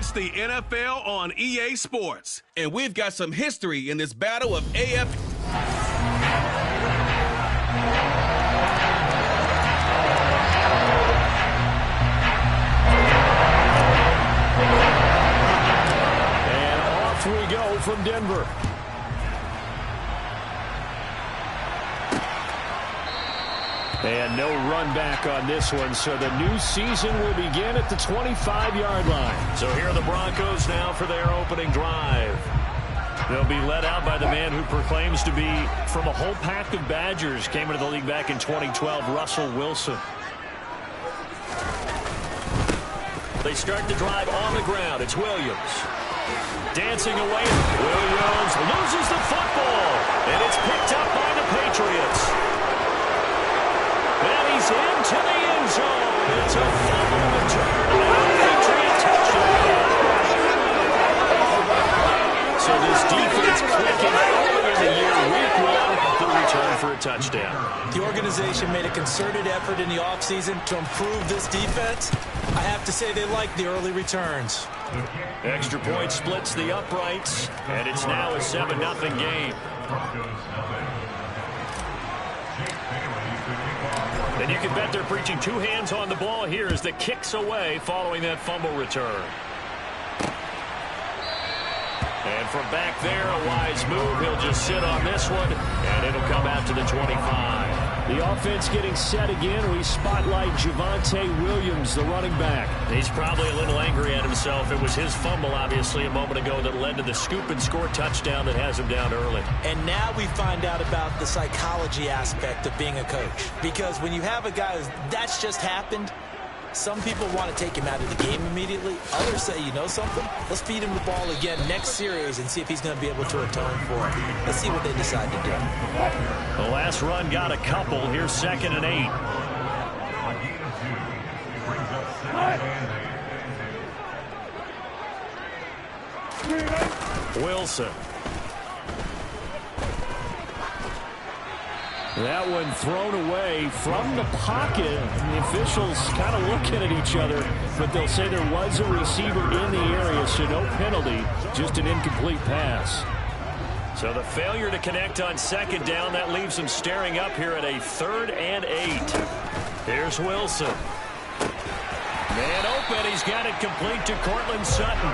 It's the NFL on EA Sports, and we've got some history in this battle of AF. And off we go from Denver. And no run back on this one, so the new season will begin at the 25-yard line. So here are the Broncos now for their opening drive. They'll be led out by the man who proclaims to be from a whole pack of Badgers. Came into the league back in 2012, Russell Wilson. They start the drive on the ground. It's Williams. Dancing away. Williams loses the football. And it's picked up by the Patriots. And he's into the end zone. It's a fumble return. And a Patriot touchdown. So this defense clicking early in the year, week one, the return for a touchdown. The organization made a concerted effort in the offseason to improve this defense. I have to say they like the early returns. Extra point splits the uprights, and it's now a 7-0 game. And you can bet they're preaching two hands on the ball here as the kicks away following that fumble return. And from back there, a wise move. He'll just sit on this one, and it'll come out to the 25. The offense getting set again. We spotlight Javonte Williams, the running back. He's probably a little angry at himself. It was his fumble, obviously, a moment ago that led to the scoop and score touchdown that has him down early. And now we find out about the psychology aspect of being a coach. Because when you have a guy that's just happened, some people want to take him out of the game immediately. Others say, you know something? Let's feed him the ball again next series and see if he's going to be able to atone for it. Let's see what they decide to do. The last run got a couple. Here's 2nd and 8. Wilson. That one thrown away from the pocket. The officials kind of looking at each other, but they'll say there was a receiver in the area, so no penalty, just an incomplete pass. So the failure to connect on 2nd down, that leaves them staring up here at a 3rd and 8. Here's Wilson. Man open, he's got it complete to Cortland Sutton.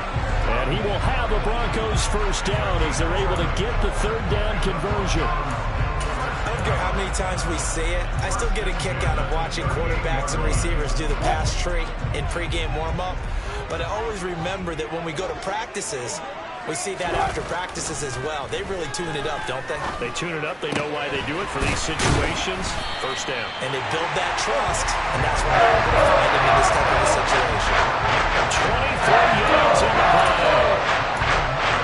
And he will have a Broncos first down as they're able to get the 3rd down conversion. I don't care how many times we say it, I still get a kick out of watching quarterbacks and receivers do the pass tree in pregame warm-up. But I always remember that when we go to practices, we see that after practices as well. They really tune it up, don't they? They tune it up. They know why they do it for these situations. First down. And they build that trust, and that's why they're able to find him in this type of a situation. 23 yards in the play.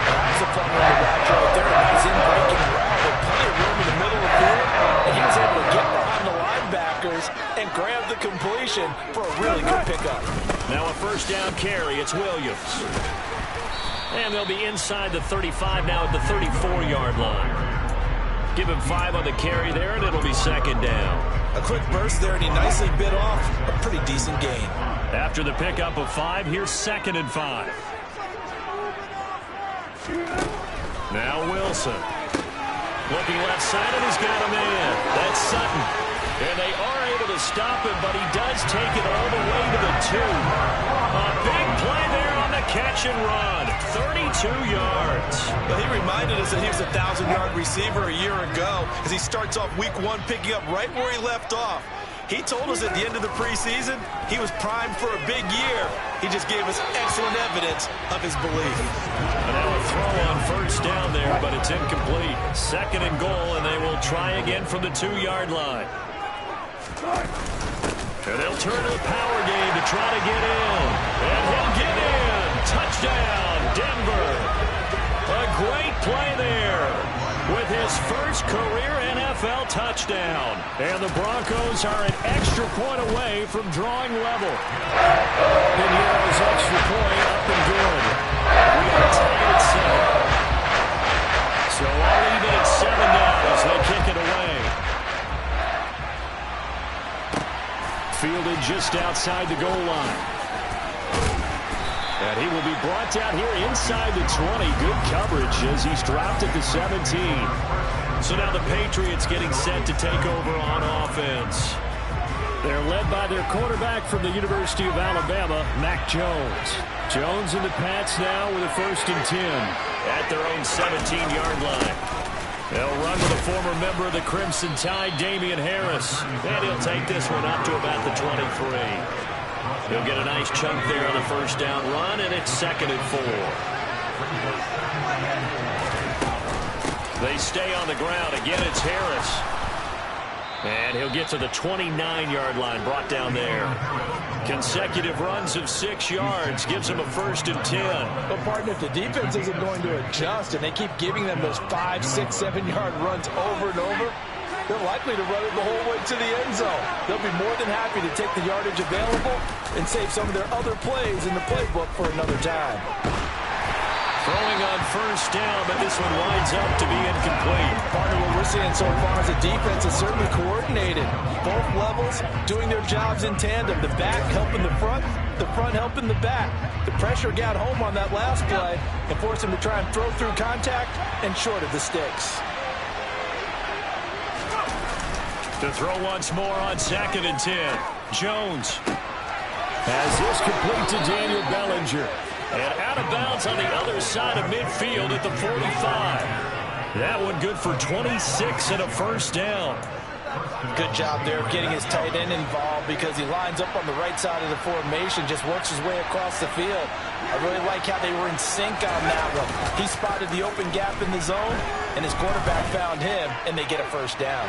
That's a fun one to watch right there. He's in breaking route with plenty of room in the middle of the field, and he was able to get behind the linebackers and grab the completion for a really good pickup. Now a first down carry. It's Williams. And they'll be inside the 35 now at the 34-yard line. Give him 5 on the carry there, and it'll be 2nd down. A quick burst there, and he nicely bit off a pretty decent gain. After the pickup of 5, here's 2nd and 5. Now Wilson. Looking left side, and he's got a man. That's Sutton. And they are able to stop him, but he does take it all the way to the 2. A big play there on the catch and run. 32 yards. But he reminded us that he was a 1,000-yard receiver a year ago as he starts off week 1 picking up right where he left off. He told us at the end of the preseason he was primed for a big year. He just gave us excellent evidence of his belief. And now a throw on first down there, but it's incomplete. 2nd and goal, and they will try again from the 2-yard line. And they'll turn to the power game to try to get in. And he'll get in. Touchdown, Denver. A great play there with his first career NFL touchdown. And the Broncos are an extra point away from drawing level. Pinero's extra point up and good. We are tied at 7. So I'll leave it at 7 now as they kick it away. Fielded just outside the goal line. And he will be brought down here inside the 20. Good coverage as he's dropped at the 17. So now the Patriots getting set to take over on offense. They're led by their quarterback from the University of Alabama, Mac Jones. Jones in the Pats now with a 1st and 10. At their own 17-yard line. They'll run with a former member of the Crimson Tide, Damian Harris. And he'll take this one up to about the 23. He'll get a nice chunk there on the 1st down run, and it's 2nd and 4. They stay on the ground. Again, it's Harris. And he'll get to the 29-yard line, brought down there. Consecutive runs of 6 yards gives him a 1st and 10. But, partner, if the defense isn't going to adjust and they keep giving them those 5, 6, 7-yard runs over and over, they're likely to run it the whole way to the end zone. They'll be more than happy to take the yardage available and save some of their other plays in the playbook for another time. Throwing on 1st down, but this one winds up to be incomplete. Partner, what we're seeing so far is the defense is certainly coordinated. Both levels doing their jobs in tandem. The back helping the front helping the back. The pressure got home on that last play and forced him to try and throw through contact and short of the sticks. To throw once more on 2nd and 10. Jones has this complete to Daniel Bellinger. And out of bounds on the other side of midfield at the 45. That one good for 26 and a 1st down. Good job there of getting his tight end involved because he lines up on the right side of the formation, just works his way across the field. I really like how they were in sync on that one. He spotted the open gap in the zone, and his quarterback found him, and they get a 1st down.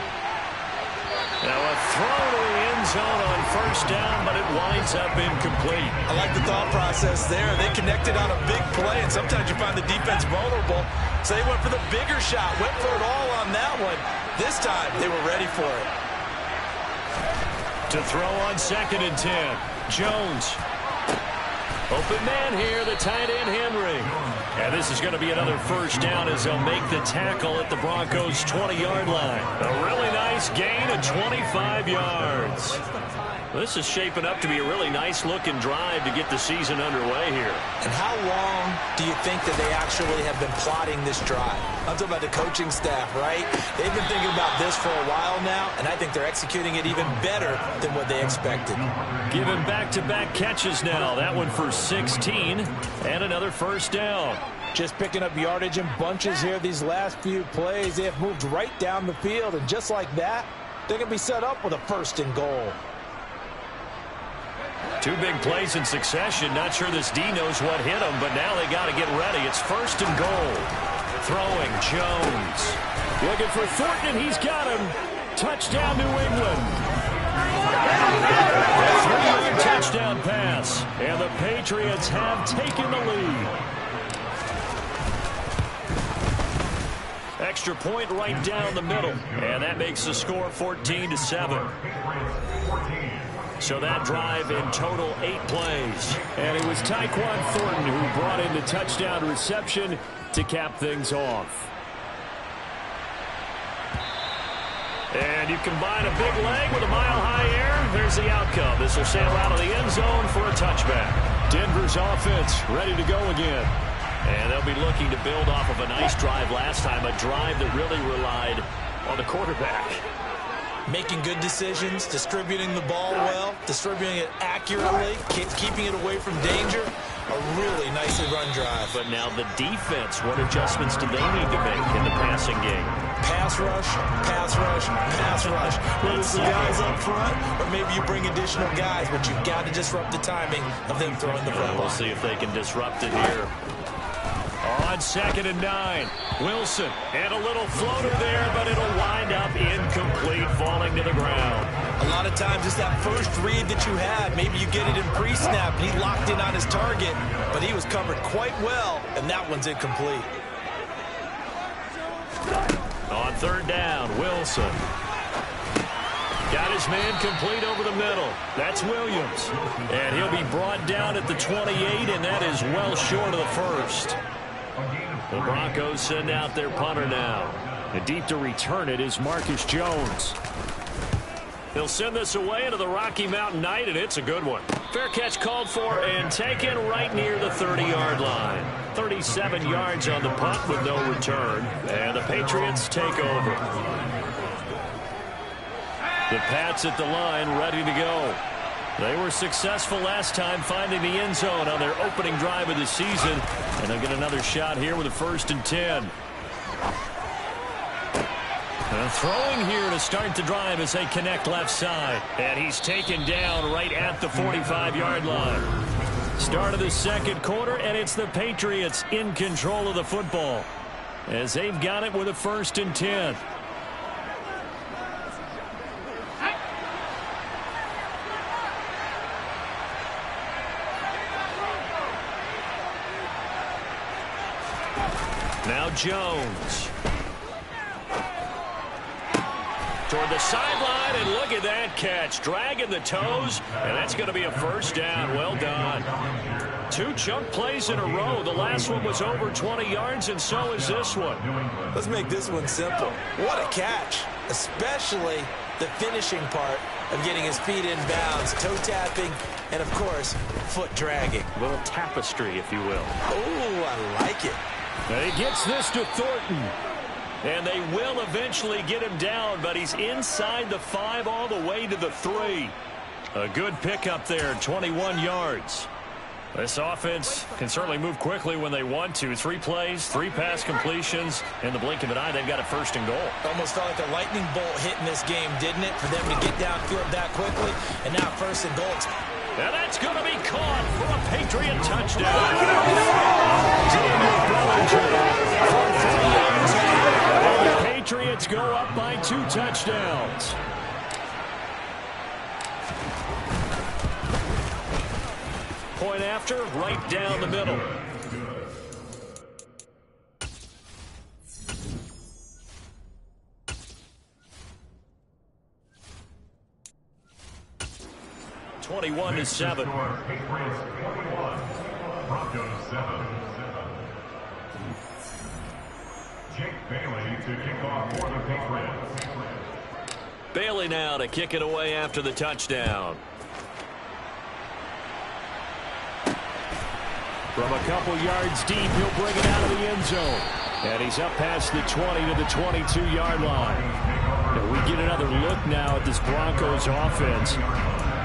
Now a throw to the end zone on 1st down, but it winds up incomplete. I like the thought process there. They connected on a big play, and sometimes you find the defense vulnerable. So they went for the bigger shot, went for it all on that one. This time, they were ready for it. To throw on 2nd and 10. Jones. Open man here, the tight end Henry. And this is going to be another 1st down as they'll make the tackle at the Broncos' 20-yard line. A really nice gain of 25 yards. This is shaping up to be a really nice-looking drive to get the season underway here. And how long do you think that they actually have been plotting this drive? I'm talking about the coaching staff, right? They've been thinking about this for a while now, and I think they're executing it even better than what they expected. Given back-to-back catches now. That one for 16 and another 1st down. Just picking up yardage in bunches here these last few plays. They have moved right down the field, and just like that, they're going to be set up with a 1st and goal. 2 big plays in succession. Not sure this D knows what hit him, but now they got to get ready. It's 1st and goal. Throwing Jones. Looking for Thornton, and he's got him. Touchdown, New England. A 3-yard touchdown pass, and the Patriots have taken the lead. Extra point right down the middle, and that makes the score 14-7. So that drive in total 8 plays. And it was Tyquan Thornton who brought in the touchdown reception to cap things off. And you combine a big leg with a mile-high air, there's the outcome. This will sail out of the end zone for a touchback. Denver's offense ready to go again. And they'll be looking to build off of a nice drive last time, a drive that really relied on the quarterback. Making good decisions, distributing the ball well, distributing it accurately, keeping it away from danger. A really nicely run drive. But now the defense, what adjustments do they need to make in the passing game? Pass rush, pass rush, pass rush. Whether it's the guys up front or maybe you bring additional guys, but you've got to disrupt the timing of them throwing the football. We'll see if they can disrupt it here. On 2nd and 9, Wilson, and a little floater there, but it'll wind up incomplete, falling to the ground. A lot of times it's that first read that you had. Maybe you get it in pre-snap, and he locked in on his target, but he was covered quite well, and that one's incomplete. On 3rd down, Wilson. Got his man complete over the middle. That's Williams. And he'll be brought down at the 28, and that is well short of the 1st. The Broncos send out their punter now. And deep to return it is Marcus Jones. He'll send this away into the Rocky Mountain night, and it's a good one. Fair catch called for and taken right near the 30-yard line. 37 yards on the punt with no return. And the Patriots take over. The Pats at the line ready to go. They were successful last time finding the end zone on their opening drive of the season. And they'll get another shot here with a 1st and 10. And throwing here to start the drive as they connect left side. And he's taken down right at the 45-yard line. Start of the second quarter, and it's the Patriots in control of the football as they've got it with a 1st and 10. Now Jones. Toward the sideline, and look at that catch. Dragging the toes, and that's going to be a 1st down. Well done. 2 chunk plays in a row. The last one was over 20 yards, and so is this one. Let's make this one simple. What a catch, especially the finishing part of getting his feet in bounds, toe tapping, and, of course, foot dragging. A little tapestry, if you will. Oh, I like it. And he gets this to Thornton. And they will eventually get him down, but he's inside the 5 all the way to the 3. A good pickup there, 21 yards. This offense can certainly move quickly when they want to. 3 plays, 3 pass completions. In the blink of an eye, they've got a 1st and goal. Almost felt like a lightning bolt hit in this game, didn't it? For them to get downfield that quickly, and now 1st and goal. And that's going to be caught for a Patriot touchdown. The Patriots go up by 2 touchdowns. Point after, right down the middle. Twenty-one to 7. Jake Bailey to kick off for the Patriots. Bailey now to kick it away after the touchdown. From a couple yards deep, he'll bring it out of the end zone. And he's up past the 20 to the 22-yard line. And we get another look now at this Broncos offense.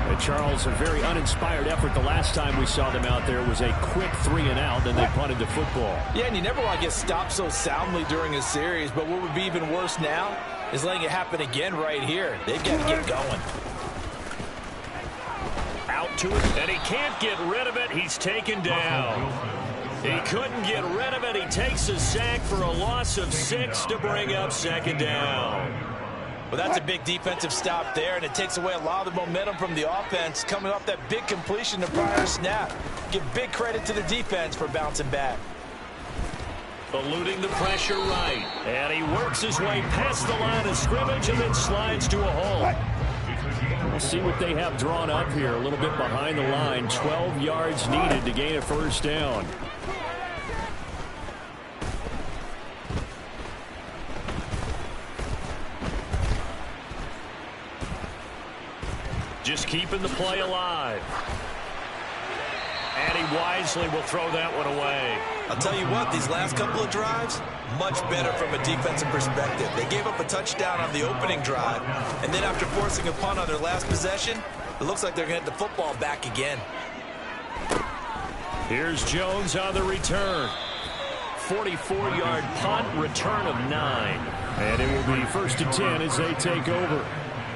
And Charles, a very uninspired effort the last time we saw them out there was a quick 3-and-out, then they punted the football. Yeah, and you never want to get stopped so soundly during a series, but what would be even worse now is letting it happen again right here. They've got to get going. Out to it, and he can't get rid of it. He's taken down. He couldn't get rid of it. He takes a sack for a loss of 6 to bring up 2nd down. Well, that's a big defensive stop there, and it takes away a lot of the momentum from the offense coming off that big completion the prior snap. Give big credit to the defense for bouncing back. Eluding the pressure right, and he works his way past the line of scrimmage and then slides to a hole. We'll see what they have drawn up here. A little bit behind the line. 12 yards needed to gain a 1st down. Just keeping the play alive. And he wisely will throw that one away. I'll tell you what, these last couple of drives, much better from a defensive perspective. They gave up a touchdown on the opening drive, and then after forcing a punt on their last possession, it looks like they're going to get the football back again. Here's Jones on the return. 44-yard punt, return of 9. And it will be 1st and 10 as they take over.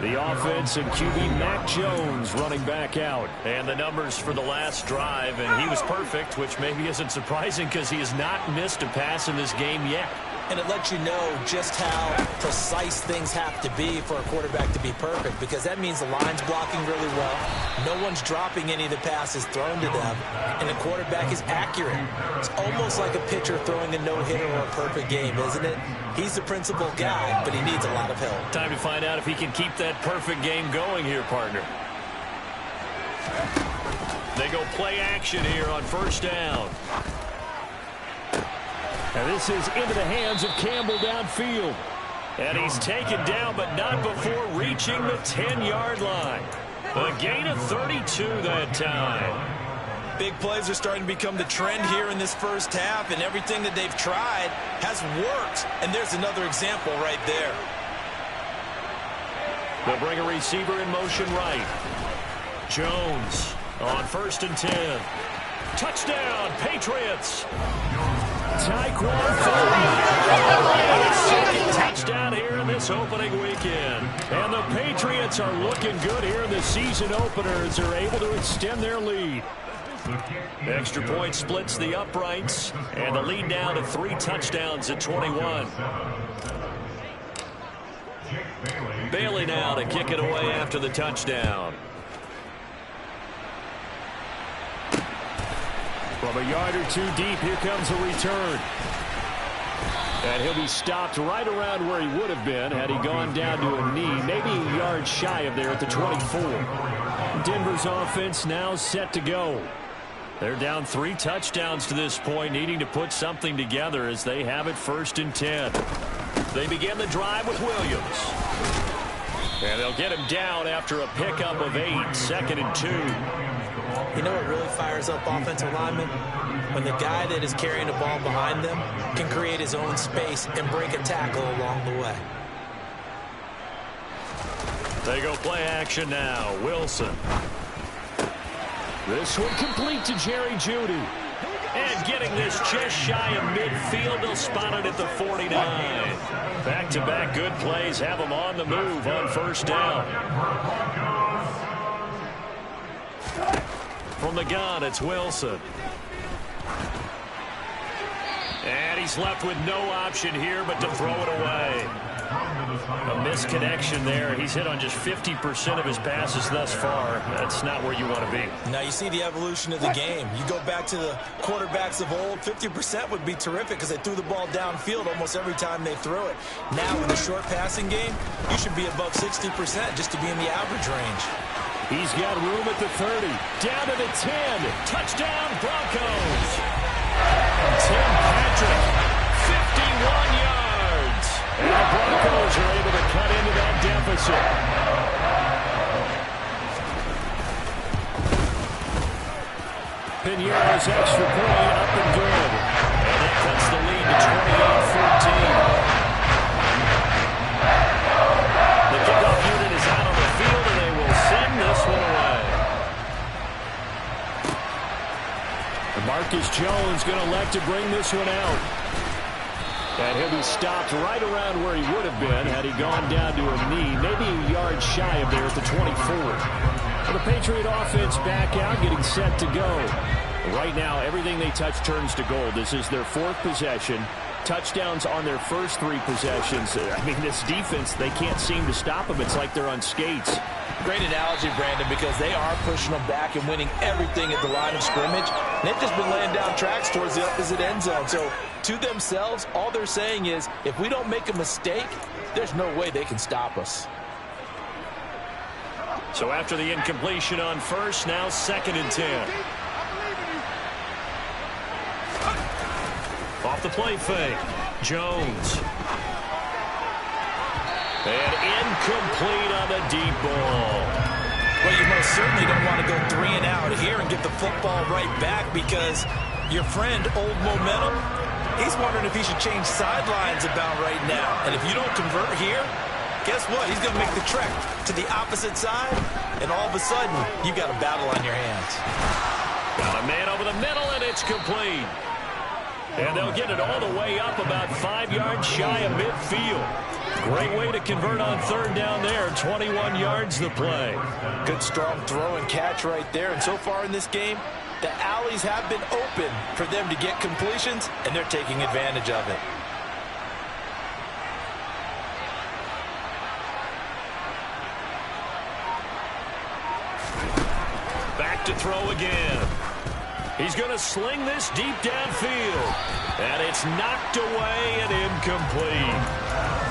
The offense and QB Mac Jones running back out. And the numbers for the last drive, and he was perfect, which maybe isn't surprising because he has not missed a pass in this game yet. And it lets you know just how precise things have to be for a quarterback to be perfect, because that means the line's blocking really well. No one's dropping any of the passes thrown to them, and the quarterback is accurate. It's almost like a pitcher throwing a no-hitter or a perfect game, isn't it? He's the principal guy, but he needs a lot of help. Time to find out if he can keep that perfect game going here, partner. They go play action here on 1st down. And this is into the hands of Campbell downfield. And he's taken down, but not before reaching the 10-yard line. A gain of 32 that time. Big plays are starting to become the trend here in this first half, and everything that they've tried has worked. And there's another example right there. They'll bring a receiver in motion right. Jones on 1st and 10. Touchdown, Patriots. Tyquan second touchdown here in this opening weekend. And the Patriots are looking good here in the season opener as they're able to extend their lead. Extra point splits the uprights, and the lead now to 3 touchdowns at 21. Bailey now to kick it away after the touchdown. From a yard or 2 deep, here comes a return. And he'll be stopped right around where he would have been had he gone down to a knee, maybe a yard shy of there at the 24. Denver's offense now set to go. They're down 3 touchdowns to this point, needing to put something together as they have it 1st and 10. They begin the drive with Williams. And they'll get him down after a pickup of 8, 2nd and 2. You know what really fires up offensive linemen? When the guy that is carrying the ball behind them can create his own space and break a tackle along the way. They go play action now. Wilson. This one complete to Jerry Jeudy. And getting this just shy of midfield, they'll spot it at the 49. Back-to-back good plays have them on the move on 1st down. From the gun, it's Wilson. And he's left with no option here but to throw it away. A misconnection there. He's hit on just 50% of his passes thus far. That's not where you want to be. Now you see the evolution of the game. You go back to the quarterbacks of old, 50% would be terrific because they threw the ball downfield almost every time they threw it. Now in the short passing game, you should be above 60% just to be in the average range. He's got room at the 30. Down to the 10. Touchdown, Broncos. Tim Patrick, 51 yards. And the Broncos are able to cut into that deficit. Pinheiro's extra point up and good. And that cuts the lead to 28-14. The kickoff unit is out on the field, and they will send this one away. And Marcus Jones going to elect to bring this one out. And he'll be stopped right around where he would have been had he gone down to a knee, maybe a yard shy of there at the 24. Well, the Patriot offense back out, getting set to go. Right now, everything they touch turns to gold. This is their 4th possession. Touchdowns on their first 3 possessions. I mean, this defense, they can't seem to stop them. It's like they're on skates. Great analogy, Brandon, because they are pushing them back and winning everything at the line of scrimmage. And they've just been laying down tracks towards the opposite end zone. So to themselves, all they're saying is, if we don't make a mistake, there's no way they can stop us. So after the incompletion on 1st, now 2nd and 10. Off the play fake, Jones. And incomplete on the deep ball. Well, you most certainly don't want to go 3 and out here and get the football right back because your friend, Old Momentum, he's wondering if he should change sidelines about right now. And if you don't convert here, guess what? He's going to make the trek to the opposite side, and all of a sudden, you've got a battle on your hands. Got a man over the middle, and it's complete. And they'll get it all the way up about 5 yards shy of midfield. Great way to convert on 3rd down there. 21 yards the play. Good strong throw and catch right there. And so far in this game, the alleys have been open for them to get completions, and they're taking advantage of it. Back to throw again. He's going to sling this deep downfield. And it's knocked away and incomplete.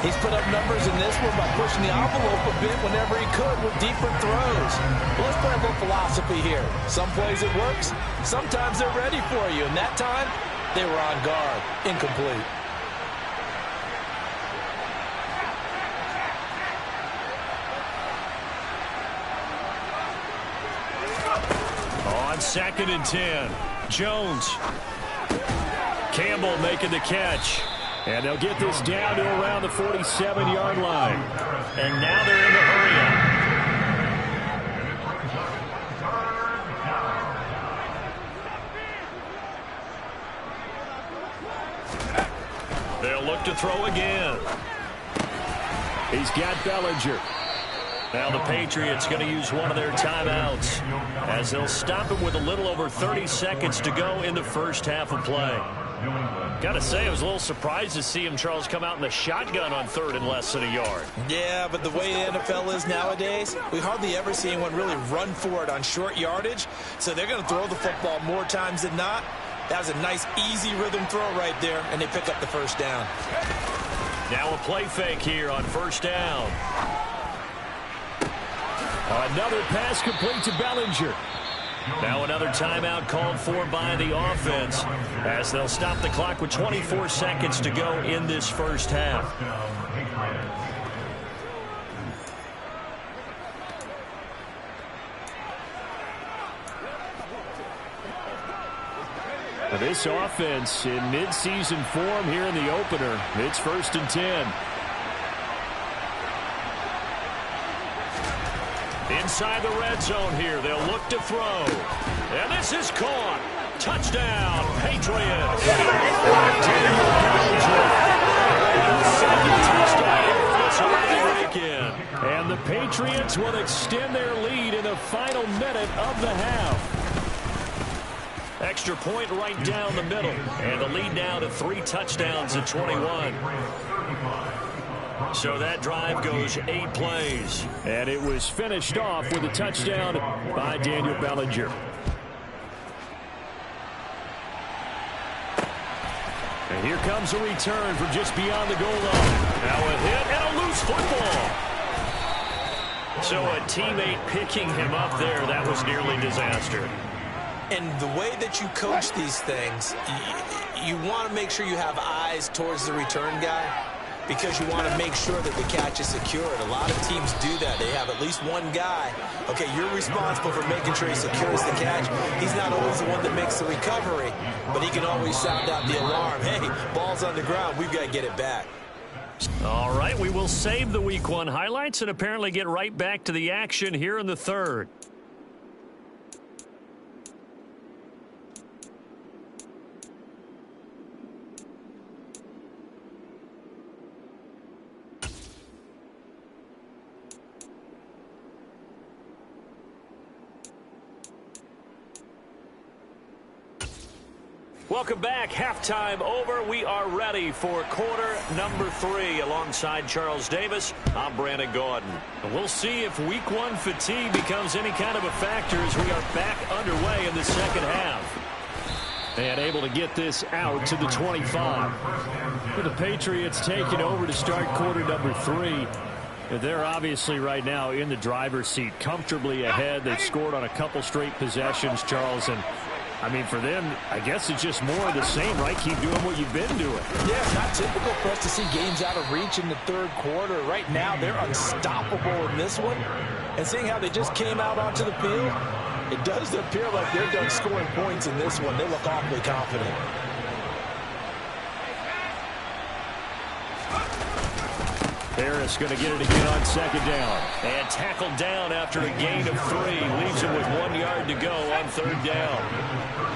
He's put up numbers in this one by pushing the envelope a bit whenever he could with deeper throws. Well, let's play a little philosophy here. Some plays it works. Sometimes they're ready for you. And that time, they were on guard. Incomplete. 2nd and 10. Jones. Campbell making the catch. And they'll get this down to around the 47-yard line. And now they're in the hurry-up. They'll look to throw again. He's got Bellinger. Now the Patriots going to use one of their timeouts as they'll stop it with a little over 30 seconds to go in the first half of play. Got to say, I was a little surprised to see him, Charles, come out in the shotgun on 3rd and less than a yard. Yeah, but the way the NFL is nowadays, we hardly ever see anyone really run for it on short yardage. So they're going to throw the football more times than not. That was a nice, easy rhythm throw right there, and they pick up the first down. Now a play fake here on 1st down. Another pass complete to Bellinger. Now another timeout called for by the offense as they'll stop the clock with 24 seconds to go in this first half. This offense in midseason form here in the opener. It's 1st and 10. Inside the red zone here, they'll look to throw. And this is caught. Touchdown, Patriots. And the Patriots will extend their lead in the final minute of the half. Extra point right down the middle. And the lead now to 3 touchdowns at 21. So that drive goes 8 plays. And it was finished off with a touchdown by Daniel Bellinger. And here comes a return from just beyond the goal line. Now a hit and a loose football. So a teammate picking him up there, that was nearly disaster. And the way that you coach these things, you want to make sure you have eyes towards the return guy because you want to make sure that the catch is secured. A lot of teams do that. They have at least one guy. Okay, you're responsible for making sure he secures the catch. He's not always the one that makes the recovery, but he can always sound out the alarm. Hey, ball's on the ground. We've got to get it back. All right, we will save the Week 1 highlights and apparently get right back to the action here in the 3rd. Welcome back. Halftime over. We are ready for quarter number 3. Alongside Charles Davis, I'm Brandon Gordon. We'll see if Week 1 fatigue becomes any kind of a factor as we are back underway in the second half. And able to get this out to the 25. With the Patriots taking over to start quarter number 3. They're obviously right now in the driver's seat, comfortably ahead. They've scored on a couple straight possessions, Charles, and I mean, for them, I guess it's just more of the same, right? Keep doing what you've been doing. Yeah, it's not typical for us to see games out of reach in the 3rd quarter. Right now, they're unstoppable in this one. And seeing how they just came out onto the field, it does appear like they're done scoring points in this one. They look awfully confident. Harris going to get it again on 2nd down. And tackled down after a gain of 3. Leaves him with 1 yard to go on 3rd down.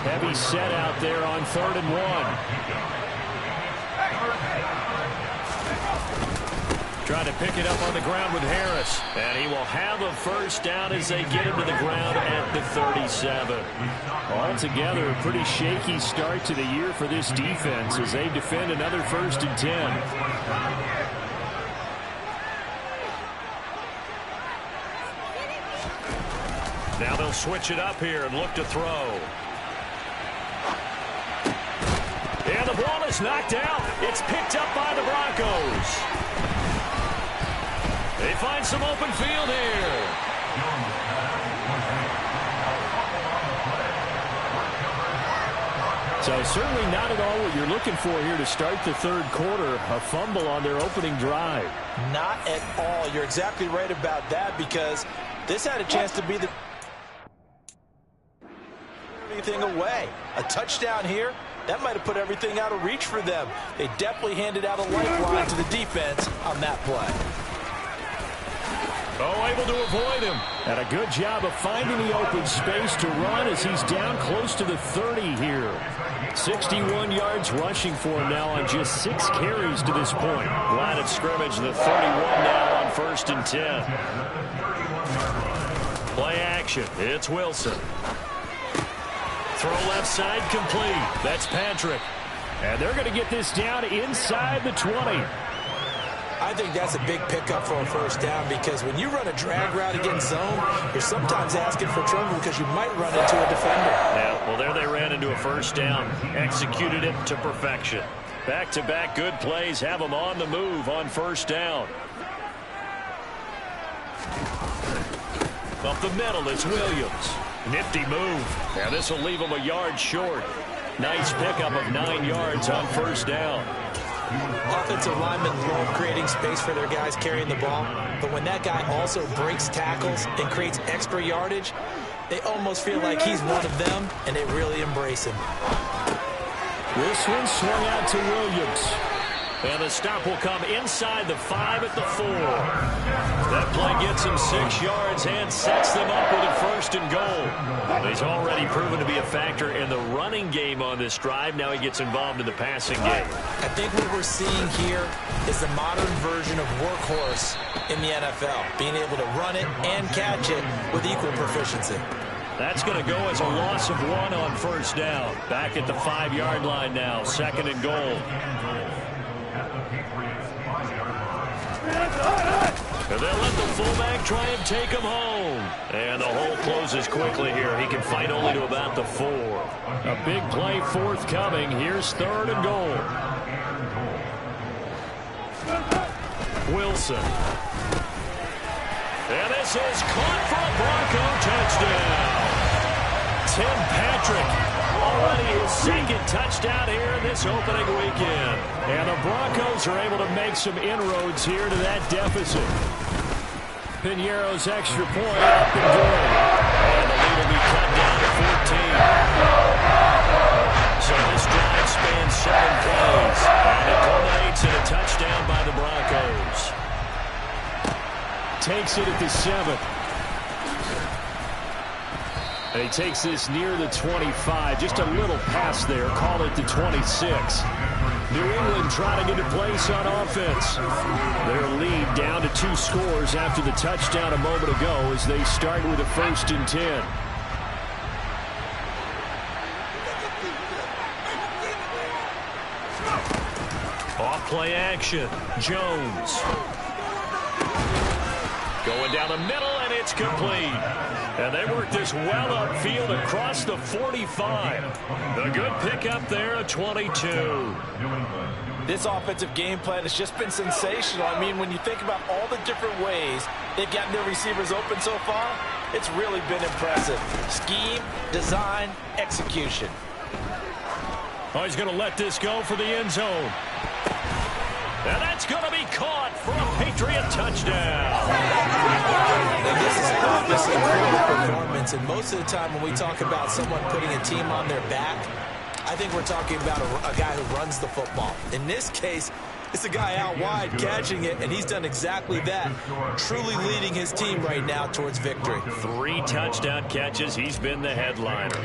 Heavy set out there on 3rd and 1. Trying to pick it up on the ground with Harris. And he will have a first down as they get him to the ground at the 37. Altogether, a pretty shaky start to the year for this defense as they defend another 1st and 10. Now they'll switch it up here and look to throw. And the ball is knocked out. It's picked up by the Broncos. They find some open field here. So certainly not at all what you're looking for here to start the 3rd quarter. A fumble on their opening drive. Not at all. You're exactly right about that because this had a chance to be the... everything away. A touchdown here, that might have put everything out of reach for them. They definitely handed out a lifeline to the defense on that play. Oh, able to avoid him. And a good job of finding the open space to run as he's down close to the 30 here. 61 yards rushing for him now on just 6 carries to this point. Line of scrimmage, the 31 now on 1st and 10. Play action. It's Wilson. Throw left side complete. That's Patrick. And they're going to get this down inside the 20. I think that's a big pickup for a first down because when you run a drag route against zone, you're sometimes asking for trouble because you might run into a defender. Yeah, well, there they ran into a first down. Executed it to perfection. Back-to-back good plays have them on the move on first down. Up the middle, it's Williams. Nifty move. Now this will leave them a yard short. Nice pickup of 9 yards on first down. Offensive linemen love creating space for their guys carrying the ball, but when that guy also breaks tackles and creates extra yardage, they almost feel like he's one of them, and they really embrace him. This one swung out to Williams. And the stop will come inside the 5 at the 4. That play gets him 6 yards and sets them up with a 1st and goal. He's already proven to be a factor in the running game on this drive. Now he gets involved in the passing game. I think what we're seeing here is the modern version of workhorse in the NFL, being able to run it and catch it with equal proficiency. That's going to go as a loss of 1 on first down. Back at the 5-yard line now, 2nd and goal. And they'll let the fullback try and take him home. And the hole closes quickly here. He can fight only to about the 4. A big play forthcoming. Here's 3rd and goal. Wilson. And this is caught for a Bronco touchdown. Tim Patrick. Already his 2nd touchdown here in this opening weekend. And the Broncos are able to make some inroads here to that deficit. Piñeiro's extra point up and good. And the lead will be cut down to 14. So this drive spans 7 plays. And it culminates in a touchdown by the Broncos. Takes it at the 7th. And he takes this near the 25. Just a little pass there. Call it the 26. New England trying to get a place on offense. Their lead down to 2 scores after the touchdown a moment ago as they start with a 1st and 10. Off play action. Jones. Going down the middle, and it's complete. And they work this well upfield across the 45. A good pickup there at 22. This offensive game plan has just been sensational. I mean, when you think about all the different ways they've gotten their receivers open so far, it's really been impressive. Scheme, design, execution. Oh, he's going to let this go for the end zone. And that's going to be caught for a Patriot touchdown. And this is obviously a great performance, and most of the time when we talk about someone putting a team on their back, I think we're talking about a guy who runs the football. In this case, it's a guy out wide catching it, and he's done exactly that, truly leading his team right now towards victory. 3 touchdown catches. He's been the headliner.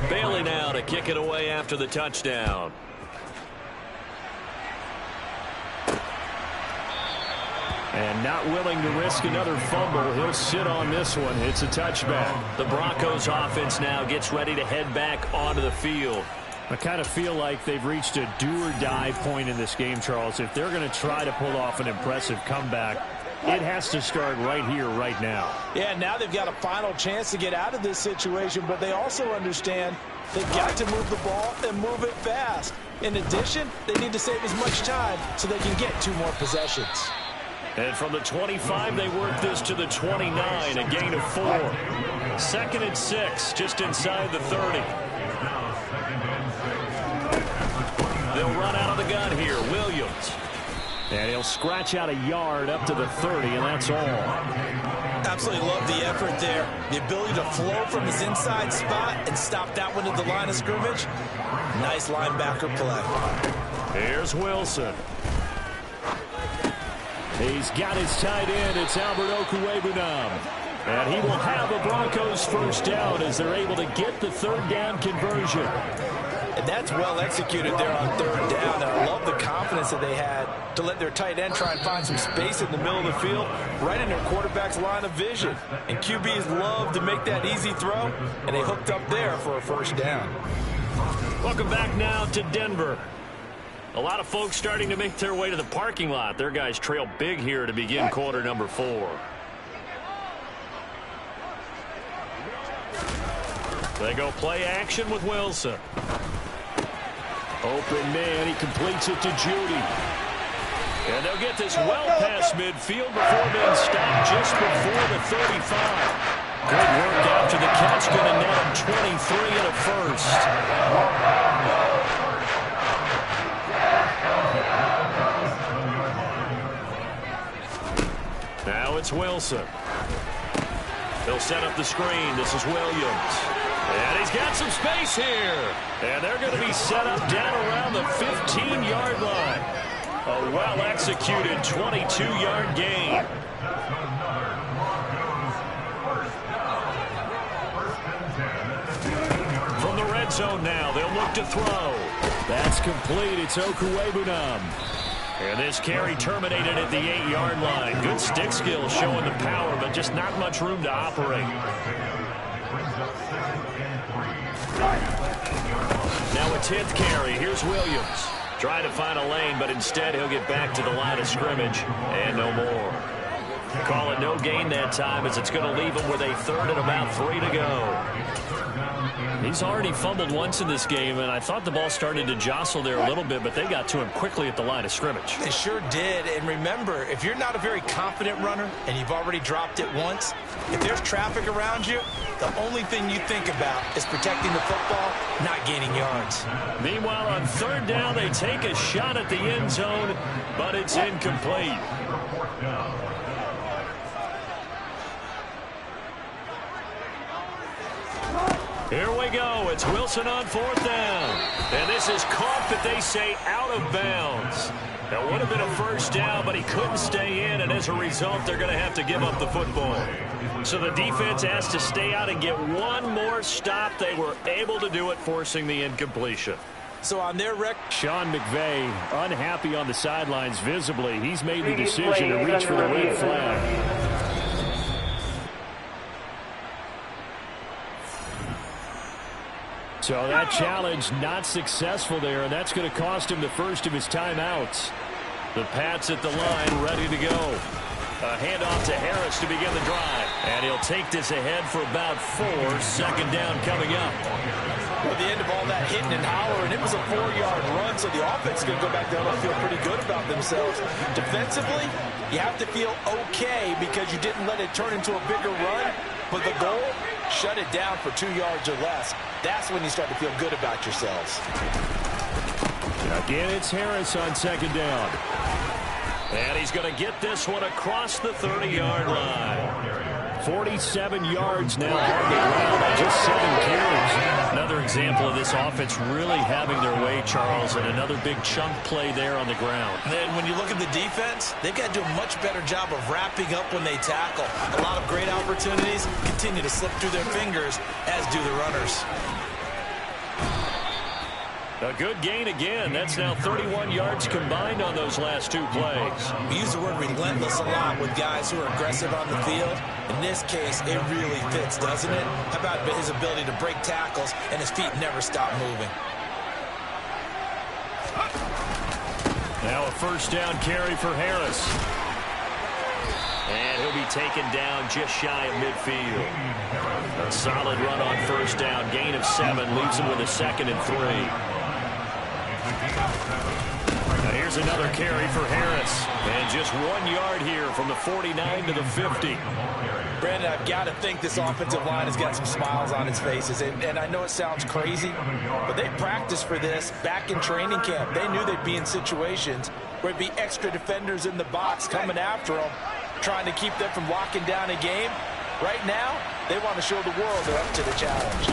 Bailey now to kick it away after the touchdown. And not willing to risk another fumble. He'll sit on this one. It's a touchback. The Broncos offense now gets ready to head back onto the field. I kind of feel like they've reached a do-or-die point in this game, Charles. If they're going to try to pull off an impressive comeback, it has to start right here, right now. Yeah, now they've got a final chance to get out of this situation, but they also understand they've got to move the ball and move it fast. In addition, they need to save as much time so they can get 2 more possessions. And from the 25, they work this to the 29, a gain of 4. 2nd and 6, just inside the 30. They'll run out of the gun here. Williams. And he'll scratch out a yard up to the 30, and that's all. Absolutely love the effort there. The ability to flow from his inside spot and stop that one at the line of scrimmage. Nice linebacker play. Here's Wilson. He's got his tight end. It's Albert Okwuegbunam. And he will have a Broncos first down as they're able to get the third down conversion. And that's well executed there on third down. And I love the confidence that they had to let their tight end try and find some space in the middle of the field, right in their quarterback's line of vision. And QBs love to make that easy throw, and they hooked up there for a first down. Welcome back now to Denver. A lot of folks starting to make their way to the parking lot. Their guys trail big here to begin quarter number 4. They go play action with Wilson. Open man, he completes it to Judy. And they'll get this well past midfield before being stopped just before the 35. Good work after the catch, going to net him 23 and a first. Now it's Wilson. They'll set up the screen. This is Williams. And he's got some space here. And they're going to be set up down around the 15-yard line. A well-executed 22-yard gain. From the red zone now, they'll look to throw. That's complete. It's Okwuegbunam. And this carry terminated at the 8-yard line. Good stick skill showing the power, but just not much room to operate. Now a 10th carry. Here's Williams. Trying to find a lane, but instead he'll get back to the line of scrimmage and no more. Call it no gain that time as it's going to leave him with a third and about 3 to go. He's already fumbled once in this game, and I thought the ball started to jostle there a little bit, but they got to him quickly at the line of scrimmage. They sure did. And remember, if you're not a very confident runner and you've already dropped it once, if there's traffic around you, the only thing you think about is protecting the football, not gaining yards. Meanwhile, on third down, they take a shot at the end zone, but it's incomplete. Here we go. It's Wilson on fourth down. And this is caught, but they say out of bounds. That would have been a first down, but he couldn't stay in, and as a result, they're going to have to give up the football. So the defense has to stay out and get one more stop. They were able to do it, forcing the incompletion. So on their record, Sean McVay unhappy on the sidelines visibly. He's made the decision to reach for the red flag. So that challenge not successful there, and that's going to cost him the first of his timeouts. The Pats at the line ready to go. A handoff to Harris to begin the drive. And he'll take this ahead for about 4. Second down coming up. At the end of all that hitting and hollering, it was a 4-yard run, so the offense is going to go back down and feel pretty good about themselves. Defensively, you have to feel okay because you didn't let it turn into a bigger run. But the goal, shut it down for 2 yards or less. That's when you start to feel good about yourselves. Again, it's Harris on second down. And he's going to get this one across the 30-yard line. 47 yards now on the ground on just 7 carries. Another example of this offense really having their way, Charles, and another big chunk play there on the ground. And then when you look at the defense, they've got to do a much better job of wrapping up when they tackle. A lot of great opportunities continue to slip through their fingers, as do the runners. A good gain again. That's now 31 yards combined on those last 2 plays. We use the word relentless a lot with guys who are aggressive on the field. In this case, it really fits, doesn't it? How about his ability to break tackles and his feet never stop moving? Now a first down carry for Harris. And he'll be taken down just shy of midfield. A solid run on first down. Gain of 7 leaves him with a 2nd and 3. Now here's another carry for Harris. And just 1 yard here from the 49 to the 50. Brandon, I've got to think this offensive line has got some smiles on its faces. And I know it sounds crazy, but they practiced for this back in training camp. They knew they'd be in situations where it'd be extra defenders in the box coming after them, trying to keep them from locking down a game. Right now, they want to show the world they're up to the challenge.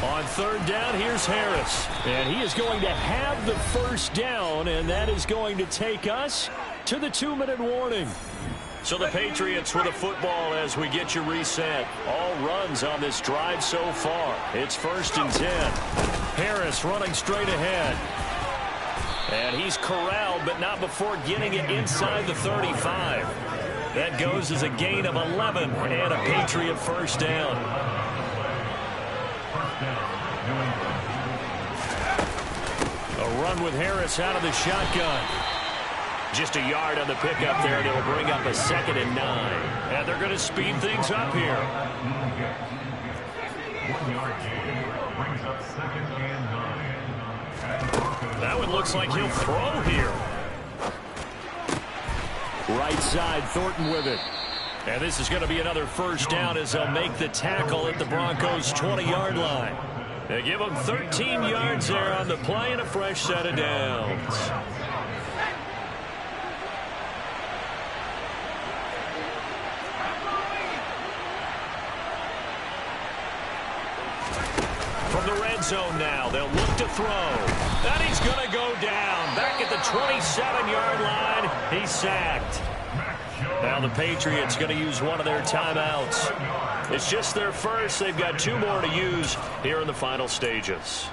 On third down, here's Harris. And he is going to have the first down, and that is going to take us to the 2-minute warning. So the Patriots with the football as we get you reset. All runs on this drive so far. It's 1st and 10. Harris running straight ahead. And he's corralled, but not before getting it inside the 35. That goes as a gain of 11 and a Patriot first down. A run with Harris out of the shotgun. Just a yard on the pickup there, and it'll bring up a 2nd and 9. And they're going to speed things up here. 1 yard gain brings up 2nd and 9. That one looks like he'll throw here. Right side, Thornton with it. And this is going to be another first down as they'll make the tackle at the Broncos' 20-yard line. They give them 13 yards there on the play and a fresh set of downs. From the red zone now, they'll look to throw. And he's going to go down. Back at the 27-yard line, he's sacked. Now the Patriots going to use one of their timeouts. It's just their first. They've got 2 more to use here in the final stages.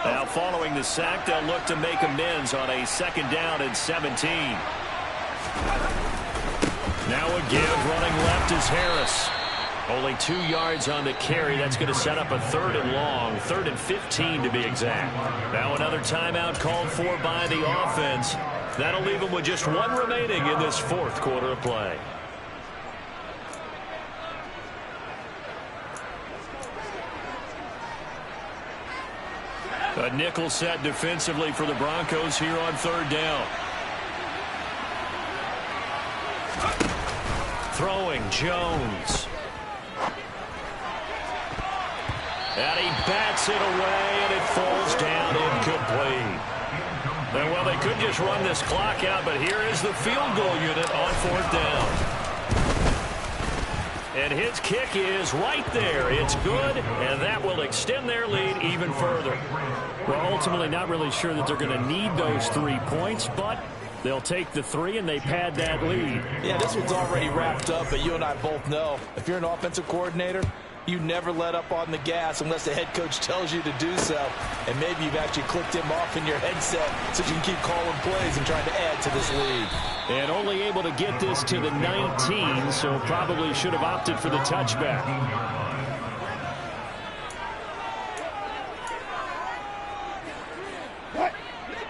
Now following the sack, they'll look to make amends on a 2nd down and 17. Now a give, running left is Harris. Only 2 yards on the carry. That's going to set up a 3rd and long, 3rd and 15 to be exact. Now another timeout called for by the offense. That'll leave them with just 1 remaining in this 4th quarter of play. A nickel set defensively for the Broncos here on 3rd down. Throwing Jones. And he bats it away, and it falls down incomplete. And well, they could just run this clock out, but here is the field goal unit on 4th down. And his kick is right there. It's good, and that will extend their lead even further. Well, ultimately not really sure that they're going to need those 3 points, but they'll take the 3 and they pad that lead. Yeah, this one's already wrapped up, but you and I both know if you're an offensive coordinator, you never let up on the gas unless the head coach tells you to do so. And maybe you've actually clicked him off in your headset so you can keep calling plays and trying to add to this lead. And only able to get this to the 19, so probably should have opted for the touchback.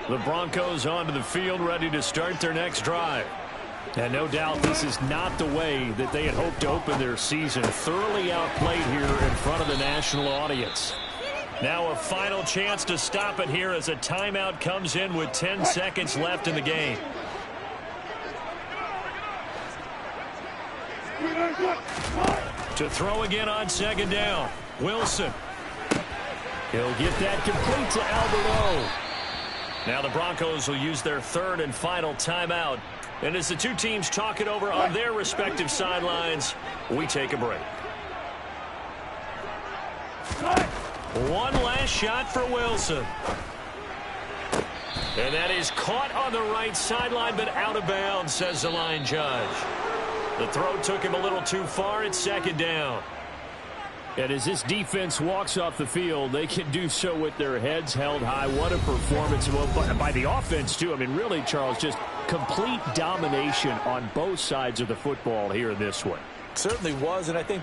The Broncos onto the field, ready to start their next drive. And no doubt this is not the way that they had hoped to open their season. Thoroughly outplayed here in front of the national audience. Now a final chance to stop it here as a timeout comes in with 10 seconds left in the game. To throw again on 2nd down. Wilson. He'll get that complete to Alberto. Now the Broncos will use their 3rd and final timeout. And as the 2 teams talk it over on their respective sidelines, we take a break. One last shot for Wilson. And that is caught on the right sideline, but out of bounds, says the line judge. The throw took him a little too far. It's 2nd down. And as this defense walks off the field, they can do so with their heads held high. What a performance by the offense, too. I mean, really, Charles, just complete domination on both sides of the football here in this one. Certainly was, and I think